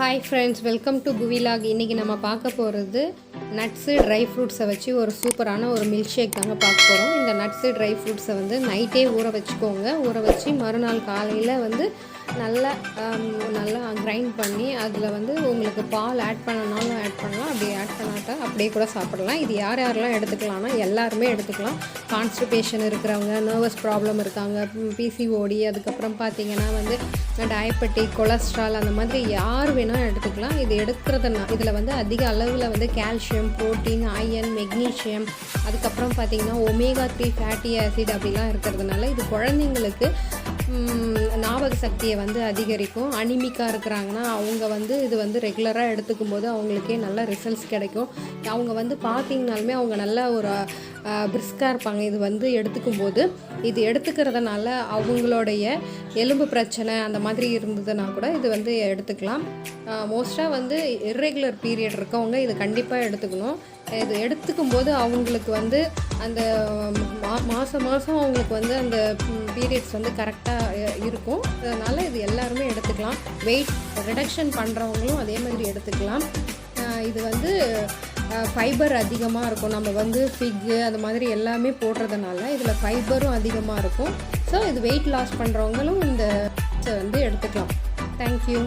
Hi friends, welcome to புவிலாக். இன்றைக்கி நம்ம பார்க்க போகிறது நட்ஸு ட்ரை ஃப்ரூட்ஸை வச்சு ஒரு சூப்பரான ஒரு மில்க் ஷேக் தாங்க பார்க்க போகிறோம். இந்த நட்ஸு ட்ரை ஃப்ரூட்ஸை நைட்டே ஊற வச்சுக்கோங்க. ஊற வச்சு மறுநாள் காலையில் நல்லா கிரைண்ட் பண்ணி அதில் உங்களுக்கு பால் ஆட் பண்ணனாலும் ஆட் பண்ணலாம், அப்படி ஆட் பண்ணாட்டா அப்படியே கூட சாப்பிடலாம். இது யாரெல்லாம் எடுத்துக்கலாம்னா எல்லாருமே எடுத்துக்கலாம். கான்ஸ்டிபேஷன் இருக்கிறவங்க, நர்வஸ் ப்ராப்ளம் இருக்காங்க, பிசிஓடி, அதுக்கப்புறம் பார்த்திங்கன்னா டயபெட்டிக், கொலஸ்ட்ரால், அந்த மாதிரி யார் வேணால் எடுத்துக்கலாம். இது எடுக்கிறதுனா இதில் அதிக அளவில் கால்சியம், புரோட்டீன், அயன், மெக்னீஷியம், அதுக்கப்புறம் பார்த்திங்கன்னா ஒமேகா 3 ஃபேட்டி ஆசிட் அப்படிலாம் இருக்கிறதுனால இது குழந்தைங்களுக்கு ஞாபக சக்தியை அதிகரிக்கும். அனிமிக்காக இருக்கிறாங்கன்னா அவங்க இது ரெகுலராக எடுத்துக்கும் போது அவங்களுக்கே நல்ல ரிசல்ட்ஸ் கிடைக்கும். அவங்க பார்த்திங்கனாலுமே அவங்க நல்ல ஒரு பிரிஸ்காக இருப்பாங்க. இது எடுத்துக்கும் போது இது எடுத்துக்கிறதுனால அவங்களுடைய எலும்பு பிரச்சனை அந்த மாதிரி இருந்ததுன்னா கூட இது எடுத்துக்கலாம். மோஸ்ட்டாக இர்ரெகுலர் பீரியட் இருக்கவங்க இது கண்டிப்பாக எடுத்துக்கணும். இது எடுத்துக்கும் போது அவங்களுக்கு அந்த மாதம் அவங்களுக்கு அந்த பீரியட்ஸ் கரெக்டாக இருக்கும். அதனால் இது எல்லாருமே எடுத்துக்கலாம். வெயிட் ரிடக்ஷன் பண்ணுறவங்களும் அதே மாதிரி எடுத்துக்கலாம். இது ஃபைபர் அதிகமாக இருக்கும். நம்ம ஃபிக்கு அந்த மாதிரி எல்லாமே போடுறதுனால இதில் ஃபைபரும் அதிகமாக இருக்கும். ஸோ இது வெயிட் லாஸ் பண்ணுறவங்களும் இந்த எடுத்துக்கலாம். தேங்க்யூ.